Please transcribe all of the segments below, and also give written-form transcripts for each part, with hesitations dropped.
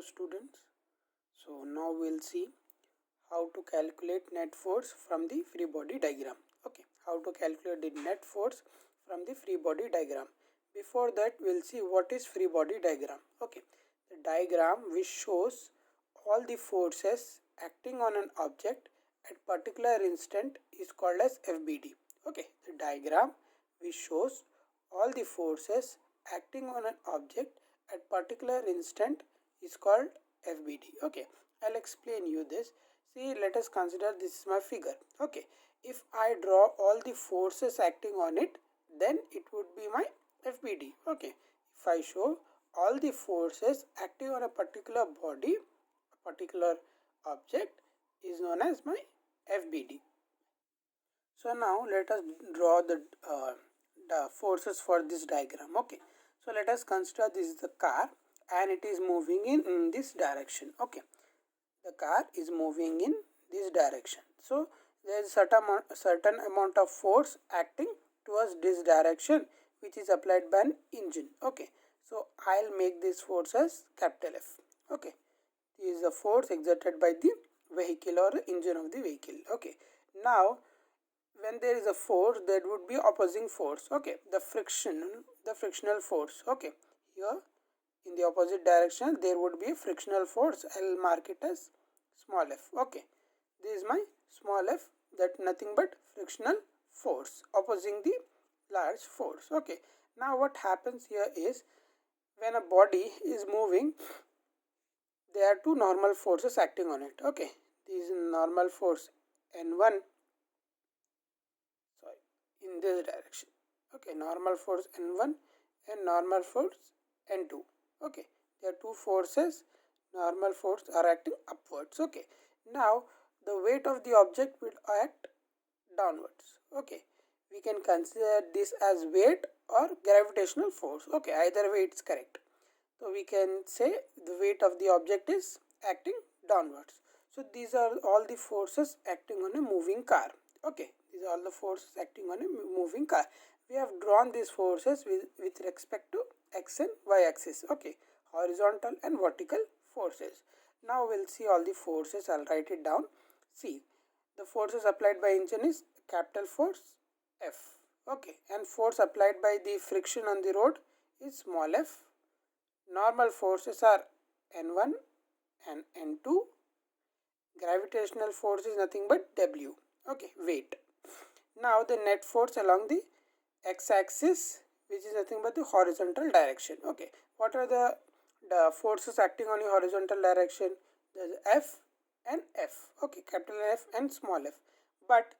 students. So now we'll see how to calculate net force from the free body diagram. Okay, how to calculate the net force from the free body diagram. Before that, we'll see what is free body diagram. Okay, the diagram which shows all the forces acting on an object at particular instant is called as FBD. Okay, the diagram which shows all the forces acting on an object at particular instant is called FBD. Okay, I'll explain you this. See, let us consider this is my figure. Okay, if I draw all the forces acting on it, then it would be my FBD. Okay, if I show all the forces acting on a particular body, a particular object is known as my FBD. So now let us draw the forces for this diagram. Okay, so let us consider this is the car and it is moving in this direction. Okay, the car is moving in this direction. So there is certain amount of force acting towards this direction which is applied by an engine. Okay, so I'll make this force as capital F. Okay, this is the force exerted by the vehicle or the engine of the vehicle. Okay, now when there is a force, there would be opposing force. Okay, the frictional force. Okay, here in the opposite direction there would be a frictional force. I'll mark it as small f. Okay, this is my small f, that nothing but frictional force opposing the large force. Okay, now what happens here is when a body is moving, there are two normal forces acting on it. Okay, this is normal force N1, in this direction. Okay, normal force N1 and normal force N2. Okay, there are two forces. Normal force are acting upwards. Okay, now the weight of the object will act downwards. Okay, we can consider this as weight or gravitational force. Okay, either way it's correct. So we can say the weight of the object is acting downwards. So these are all the forces acting on a moving car. Okay, these are all the forces acting on a moving car. We have drawn these forces with respect to x and y axis. Okay, horizontal and vertical forces. Now we'll see all the forces. I'll write it down. See, the forces applied by engine is capital force F. Okay, and force applied by the friction on the road is small f. Normal forces are N1 and N2. Gravitational force is nothing but W. Okay, weight. Now the net force along the x-axis, which is nothing but the horizontal direction. Okay, what are the forces acting on the horizontal direction? There is F and F. Okay, capital F and small f. But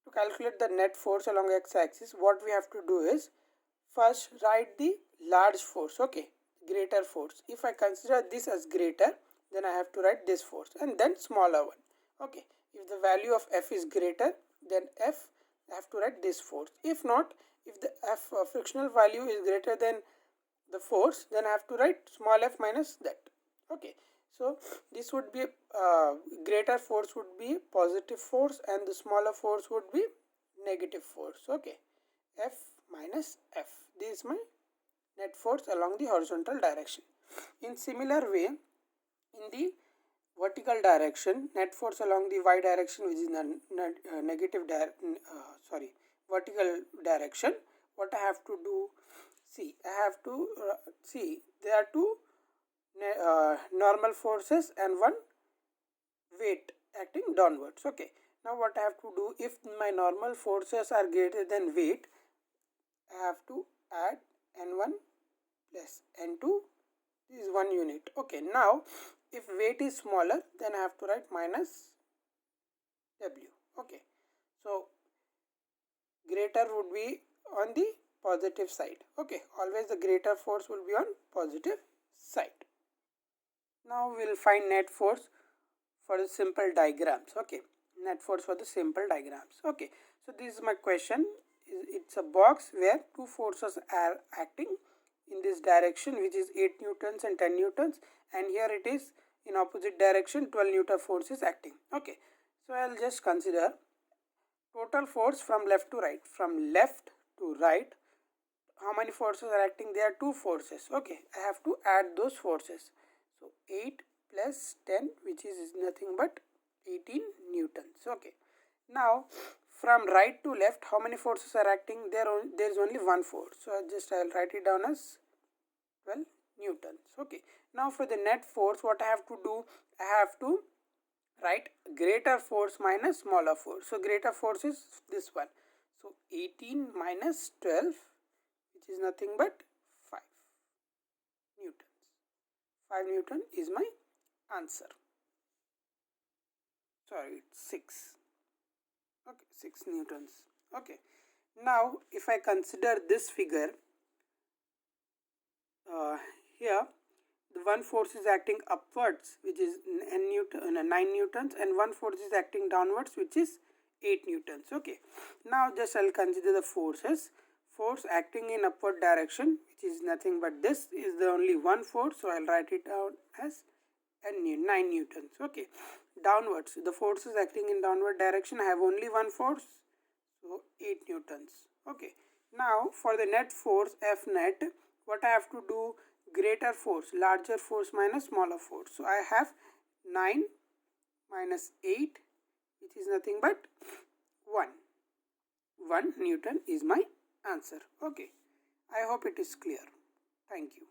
to calculate the net force along x-axis, what we have to do is first write the large force. Okay, greater force. If I consider this as greater, then I have to write this force and then smaller one. Okay, if the value of F is greater than F, I have to write this force. If not, if the F frictional value is greater than the force, then I have to write small f minus that. Okay, so this would be greater force would be positive force and the smaller force would be negative force. Okay, F minus F. This is my net force along the horizontal direction. In similar way, in the vertical direction, net force along the y direction, which is vertical direction, what I have to do? See, I have to see there are two normal forces and one weight acting downwards. Okay, now what I have to do, if my normal forces are greater than weight, I have to add N1 plus N2. This is 1 unit. Okay, now if weight is smaller, then I have to write minus W. Okay, so greater would be on the positive side. Okay, always the greater force will be on positive side. Now we will find net force for the simple diagrams. Okay, net force for the simple diagrams. Okay, so this is my question. It's a box where two forces are acting in this direction, which is 8 newtons and 10 newtons, and here it is in opposite direction, 12 newton force is acting. Okay, so I'll just consider total force from left to right. From left to right, how many forces are acting? There are two forces. Okay, I have to add those forces. So 8 plus 10, which is nothing but 18 newtons. Okay, now from right to left, how many forces are acting? There is only one force. So I'll write it down as 12 newtons. Okay, now for the net force, what I have to do? I have to write greater force minus smaller force. So greater force is this one. So 18 minus 12, which is nothing but 5 newtons. 5 newton is my answer. Sorry, it's 6. Okay, 6 newtons. Okay, now if I consider this figure, here the one force is acting upwards, which is 9 newtons, and one force is acting downwards, which is 8 newtons. Okay, now just I'll consider the forces. Force acting in upward direction, which is nothing but this, is the only one force, so I'll write it down as 9 newtons. Okay, downwards, the forces acting in downward direction have only one force, so 8 newtons. Okay, now for the net force, F net, what I have to do? Greater force, larger force minus smaller force. So I have 9 minus 8, which is nothing but 1. 1 newton is my answer. Okay, I hope it is clear. Thank you.